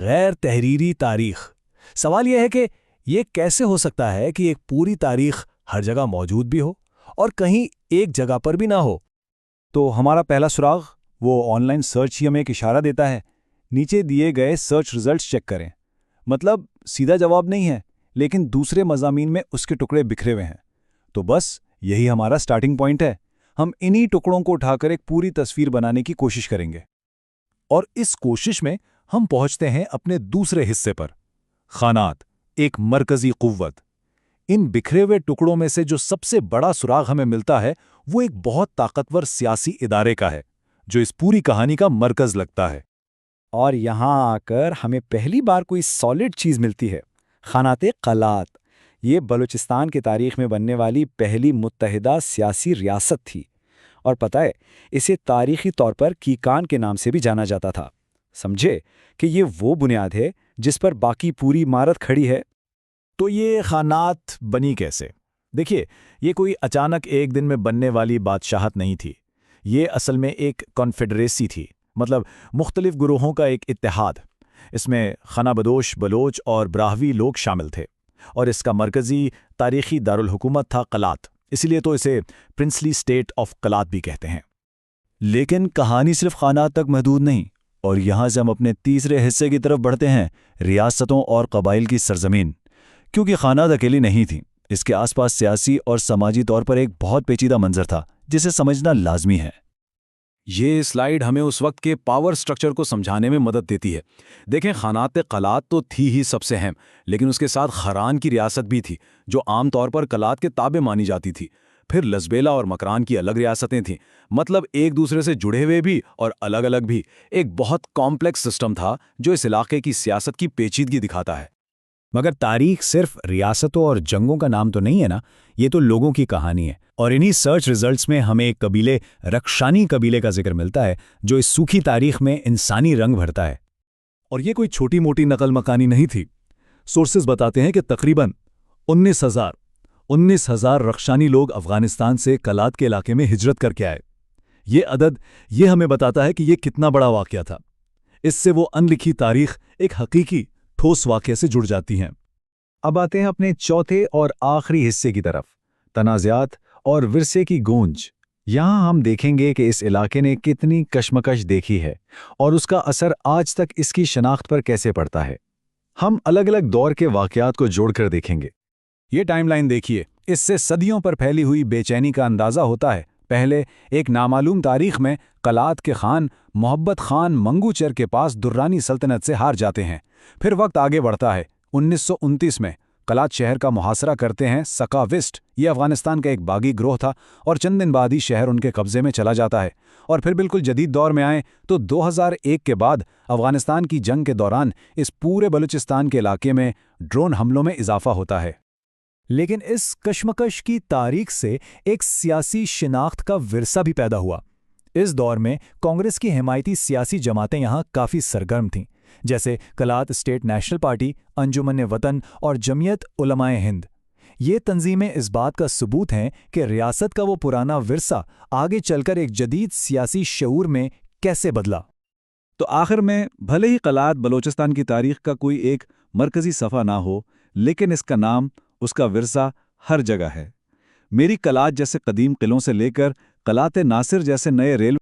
غیر تحریری تاریخ۔ سوال یہ ہے کہ یہ کیسے ہو سکتا ہے کہ ایک پوری تاریخ ہر جگہ موجود بھی ہو اور کہیں ایک جگہ پر بھی نہ ہو؟ تو ہمارا پہلا سراغ وہ آن لائن سرچ ہی ہمیں ایک اشارہ دیتا ہے۔ نیچے دیے گئے سرچ ریزلٹس چیک کریں۔ مطلب سیدھا جواب نہیں ہے، لیکن دوسرے مضامین میں اس کے ٹکڑے بکھرے ہوئے ہیں۔ تو بس یہی ہمارا سٹارٹنگ پوائنٹ ہے۔ ہم انہی ٹکڑوں کو اٹھا کر ایک پوری تصویر بنانے کی کوشش کریں گے۔ اور اس کوشش میں ہم پہنچتے ہیں اپنے دوسرے حصے پر، خانات، ایک مرکزی قوت۔ ان بکھرے ہوئے ٹکڑوں میں سے جو سب سے بڑا سراغ ہمیں ملتا ہے وہ ایک بہت طاقتور سیاسی ادارے کا ہے، جو اس پوری کہانی کا مرکز لگتا ہے۔ اور یہاں آ کر ہمیں پہلی بار کوئی سالڈ چیز ملتی ہے، خانات قلات۔ یہ بلوچستان کی تاریخ میں بننے والی پہلی متحدہ سیاسی ریاست تھی، اور پتہ ہے اسے تاریخی طور پر کیکان کے نام سے بھی جانا جاتا تھا۔ سمجھے کہ یہ وہ بنیاد ہے جس پر باقی پوری عمارت کھڑی ہے۔ تو یہ خانات بنی کیسے؟ دیکھیے، یہ کوئی اچانک ایک دن میں بننے والی بادشاہت نہیں تھی۔ یہ اصل میں ایک کانفیڈریسی تھی، مطلب مختلف گروہوں کا ایک اتحاد۔ اس میں خانہ بدوش، بلوچ اور براہوی لوگ شامل تھے، اور اس کا مرکزی تاریخی دارالحکومت تھا قلات، اسی لیے تو اسے پرنسلی اسٹیٹ آف قلات بھی کہتے ہیں۔ لیکن کہانی صرف خانات تک محدود نہیں، اور یہاں سے ہم اپنے تیسرے حصے کی طرف بڑھتے ہیں، ریاستوں اور قبائل کی سرزمین۔ کیونکہ خانات اکیلی نہیں تھیں، اس کے آس پاس سیاسی اور سماجی طور پر ایک بہت پیچیدہ منظر تھا جسے سمجھنا لازمی ہے۔ یہ سلائیڈ ہمیں اس وقت کے پاور سٹرکچر کو سمجھانے میں مدد دیتی ہے۔ دیکھیں، خانات قلات تو تھی ہی سب سے اہم، لیکن اس کے ساتھ خران کی ریاست بھی تھی، جو عام طور پر قلات کے تابع مانی جاتی تھی۔ پھر لزبیلا اور مکران کی الگ ریاستیں تھیں، مطلب ایک دوسرے سے جڑے ہوئے بھی اور الگ الگ بھی۔ ایک بہت کمپلیکس سسٹم تھا جو اس علاقے کی سیاست کی پیچیدگی دکھاتا ہے۔ مگر تاریخ صرف ریاستوں اور جنگوں کا نام تو نہیں ہے نا، یہ تو لوگوں کی کہانی ہے۔ اور انہی سرچ ریزلٹس میں ہمیں ایک قبیلے، رکشانی قبیلے کا ذکر ملتا ہے، جو اس سوکھی تاریخ میں انسانی رنگ بھرتا ہے۔ اور یہ کوئی چھوٹی موٹی نقل مکانی نہیں تھی۔ سورسز بتاتے ہیں کہ تقریباً 19,000 رکشانی لوگ افغانستان سے قلات کے علاقے میں ہجرت کر کے آئے۔ یہ عدد یہ ہمیں بتاتا ہے کہ یہ کتنا بڑا واقعہ تھا۔ اس سے وہ انلکھی تاریخ ایک حقیقی ٹھوس واقعے سے جڑ جاتی ہیں۔ اب آتے ہیں اپنے چوتھے اور آخری حصے کی طرف، تنازعات اور ورثے کی گونج۔ یہاں ہم دیکھیں گے کہ اس علاقے نے کتنی کشمکش دیکھی ہے اور اس کا اثر آج تک اس کی شناخت پر کیسے پڑتا ہے۔ ہم الگ الگ دور کے واقعات کو جوڑ کر دیکھیں گے۔ یہ ٹائم لائن دیکھیے، اس سے صدیوں پر پھیلی ہوئی بے چینی کا اندازہ ہوتا ہے۔ پہلے ایک نامعلوم تاریخ میں قلات کے خان محبت خان منگوچر کے پاس درانی سلطنت سے ہار جاتے ہیں۔ پھر وقت آگے بڑھتا ہے۔ 1929 میں قلات شہر کا محاصرہ کرتے ہیں سکاوسٹ۔ یہ افغانستان کا ایک باغی گروہ تھا، اور چند دن بعد ہی شہر ان کے قبضے میں چلا جاتا ہے۔ اور پھر بالکل جدید دور میں آئیں تو 2001 کے بعد افغانستان کی جنگ کے دوران اس پورے بلوچستان کے علاقے میں ڈرون حملوں میں اضافہ ہوتا ہے۔ لیکن اس کشمکش کی تاریخ سے ایک سیاسی شناخت کا ورثہ بھی پیدا ہوا۔ اس دور میں کانگریس کی حمایتی سیاسی جماعتیں یہاں کافی سرگرم تھیں، جیسے قلات اسٹیٹ نیشنل پارٹی، انجمن وطن اور جمعیت علماء ہند۔ یہ تنظیمیں اس بات کا ثبوت ہیں کہ ریاست کا وہ پرانا ورثہ آگے چل کر ایک جدید سیاسی شعور میں کیسے بدلا۔ تو آخر میں بھلے ہی قلات بلوچستان کی تاریخ کا کوئی ایک مرکزی صفحہ نہ ہو، لیکن اس کا نام، اس کا ورثہ ہر جگہ ہے۔ میری قلات جیسے قدیم قلعوں سے لے کر قلات ناصر جیسے نئے ریل